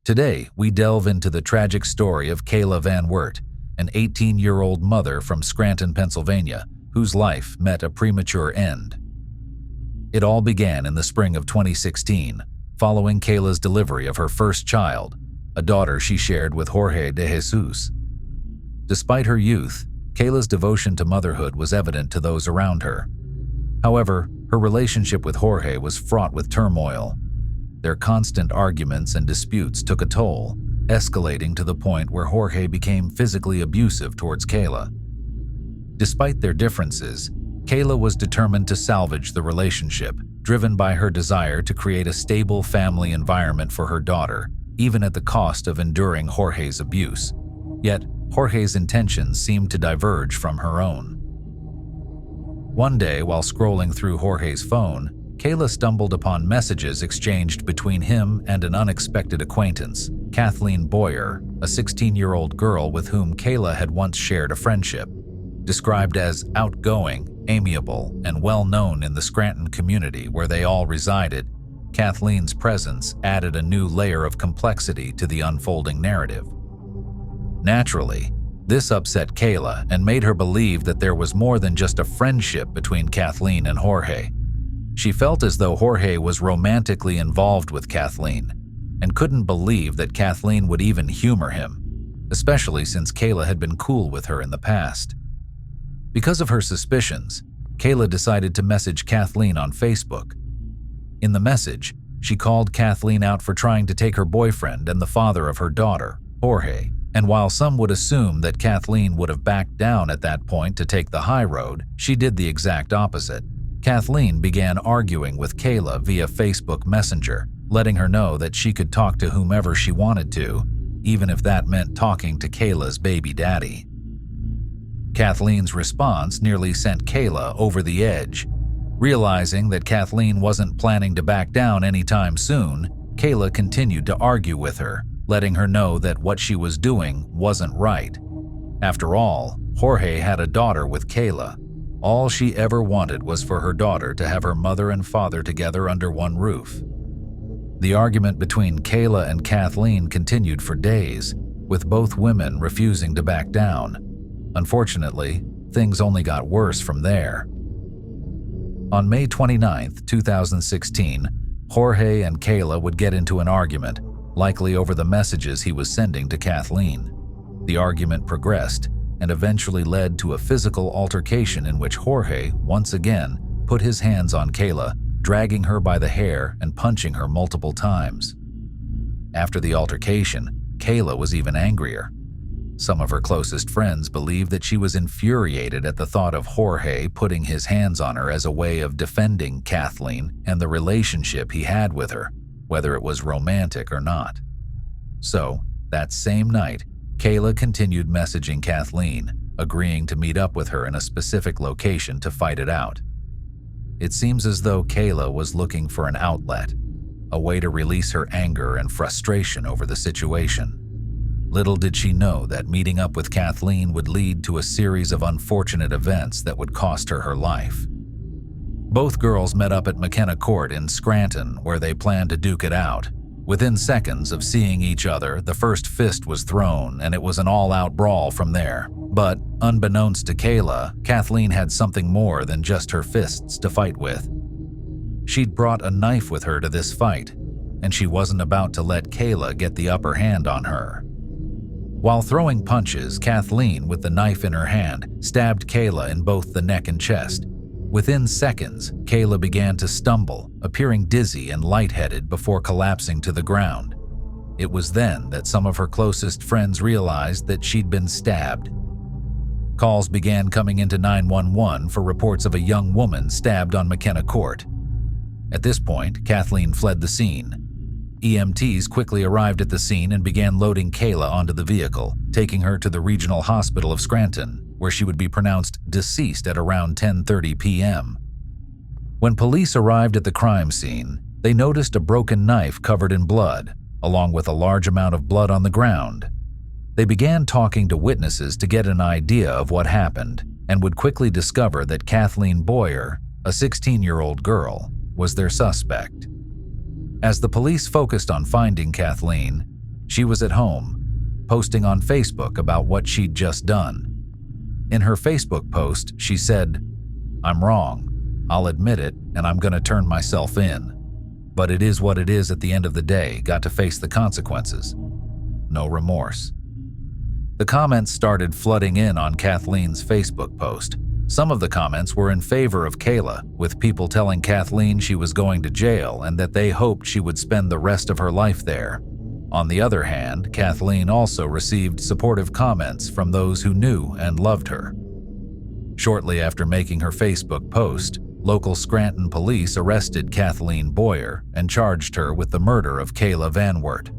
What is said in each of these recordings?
Today, we delve into the tragic story of Kayla VanWert, an 18-year-old mother from Scranton, Pennsylvania, whose life met a premature end. It all began in the spring of 2016, following Kayla's delivery of her first child, a daughter she shared with Jorge de Jesus. Despite her youth, Kayla's devotion to motherhood was evident to those around her. However, her relationship with Jorge was fraught with turmoil. Their constant arguments and disputes took a toll, escalating to the point where Jorge became physically abusive towards Kayla. Despite their differences, Kayla was determined to salvage the relationship, driven by her desire to create a stable family environment for her daughter, even at the cost of enduring Jorge's abuse. Yet, Jorge's intentions seemed to diverge from her own. One day, while scrolling through Jorge's phone, Kayla stumbled upon messages exchanged between him and an unexpected acquaintance, Kathleen Boyer, a 16-year-old girl with whom Kayla had once shared a friendship. Described as outgoing, amiable, and well-known in the Scranton community where they all resided, Kathleen's presence added a new layer of complexity to the unfolding narrative. Naturally, this upset Kayla and made her believe that there was more than just a friendship between Kathleen and Jorge. She felt as though Jorge was romantically involved with Kathleen and couldn't believe that Kathleen would even humor him, especially since Kayla had been cool with her in the past. Because of her suspicions, Kayla decided to message Kathleen on Facebook. In the message, she called Kathleen out for trying to take her boyfriend and the father of her daughter, Jorge, and while some would assume that Kathleen would have backed down at that point to take the high road, she did the exact opposite. Kathleen began arguing with Kayla via Facebook Messenger, letting her know that she could talk to whomever she wanted to, even if that meant talking to Kayla's baby daddy. Kathleen's response nearly sent Kayla over the edge. Realizing that Kathleen wasn't planning to back down anytime soon, Kayla continued to argue with her, letting her know that what she was doing wasn't right. After all, Jorge had a daughter with Kayla. All she ever wanted was for her daughter to have her mother and father together under one roof. The argument between Kayla and Kathleen continued for days, with both women refusing to back down. Unfortunately, things only got worse from there. On May 29, 2016, Jorge and Kayla would get into an argument, likely over the messages he was sending to Kathleen. The argument progressed and eventually led to a physical altercation in which Jorge, once again, put his hands on Kayla, dragging her by the hair and punching her multiple times. After the altercation, Kayla was even angrier. Some of her closest friends believed that she was infuriated at the thought of Jorge putting his hands on her as a way of defending Kathleen and the relationship he had with her, whether it was romantic or not. So, that same night, Kayla continued messaging Kathleen, agreeing to meet up with her in a specific location to fight it out. It seems as though Kayla was looking for an outlet, a way to release her anger and frustration over the situation. Little did she know that meeting up with Kathleen would lead to a series of unfortunate events that would cost her her life. Both girls met up at McKenna Court in Scranton, where they planned to duke it out. Within seconds of seeing each other, the first fist was thrown, and it was an all-out brawl from there. But, unbeknownst to Kayla, Kathleen had something more than just her fists to fight with. She'd brought a knife with her to this fight, and she wasn't about to let Kayla get the upper hand on her. While throwing punches, Kathleen, with the knife in her hand, stabbed Kayla in both the neck and chest. Within seconds, Kayla began to stumble, appearing dizzy and lightheaded before collapsing to the ground. It was then that some of her closest friends realized that she'd been stabbed. Calls began coming into 911 for reports of a young woman stabbed on McKenna Court. At this point, Kathleen fled the scene. EMTs quickly arrived at the scene and began loading Kayla onto the vehicle, taking her to the Regional Hospital of Scranton, where she would be pronounced deceased at around 10:30 p.m. When police arrived at the crime scene, they noticed a broken knife covered in blood, along with a large amount of blood on the ground. They began talking to witnesses to get an idea of what happened, and would quickly discover that Kathleen Boyer, a 16-year-old girl, was their suspect. As the police focused on finding Kathleen, She was at home, posting on Facebook about what she'd just done. In her Facebook post, she said, "I'm wrong. I'll admit it, and I'm gonna turn myself in. But it is what it is at the end of the day, got to face the consequences. No remorse." The comments started flooding in on Kathleen's Facebook post. Some of the comments were in favor of Kayla, with people telling Kathleen she was going to jail and that they hoped she would spend the rest of her life there. On the other hand, Kathleen also received supportive comments from those who knew and loved her. Shortly after making her Facebook post, local Scranton police arrested Kathleen Boyer and charged her with the murder of Kayla VanWert.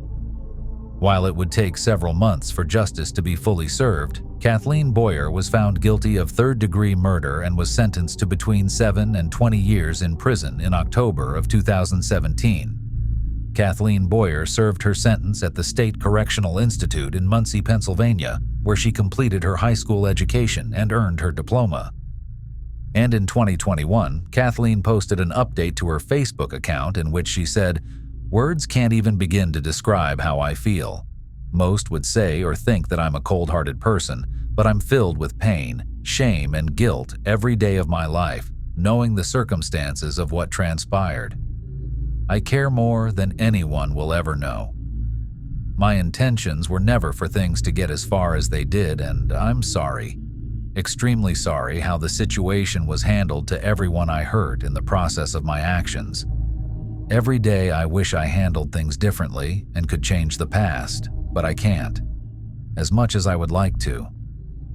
While it would take several months for justice to be fully served, Kathleen Boyer was found guilty of third-degree murder and was sentenced to between 7 and 20 years in prison in October of 2017. Kathleen Boyer served her sentence at the State Correctional Institute in Muncie, Pennsylvania, where she completed her high school education and earned her diploma. And in 2021, Kathleen posted an update to her Facebook account in which she said, "Words can't even begin to describe how I feel. Most would say or think that I'm a cold-hearted person, but I'm filled with pain, shame, and guilt every day of my life, knowing the circumstances of what transpired. I care more than anyone will ever know. My intentions were never for things to get as far as they did, and I'm sorry. Extremely sorry how the situation was handled to everyone I hurt in the process of my actions. Every day I wish I handled things differently and could change the past, but I can't. As much as I would like to.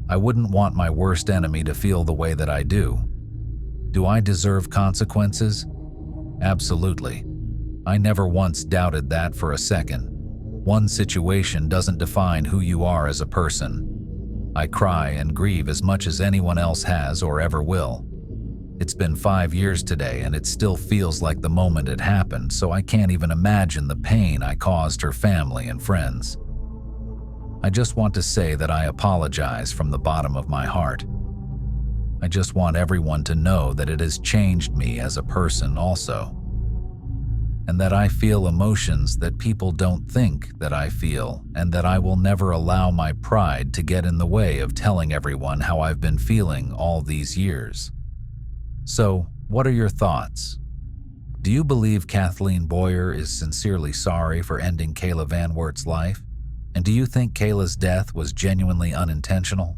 I wouldn't want my worst enemy to feel the way that I do. Do I deserve consequences? Absolutely. I never once doubted that for a second. One situation doesn't define who you are as a person. I cry and grieve as much as anyone else has or ever will. It's been 5 years today and it still feels like the moment it happened, so I can't even imagine the pain I caused her family and friends. I just want to say that I apologize from the bottom of my heart. I just want everyone to know that it has changed me as a person also, and that I feel emotions that people don't think that I feel, and that I will never allow my pride to get in the way of telling everyone how I've been feeling all these years. So, what are your thoughts? Do you believe Kathleen Boyer is sincerely sorry for ending Kayla VanWert's life? And do you think Kayla's death was genuinely unintentional?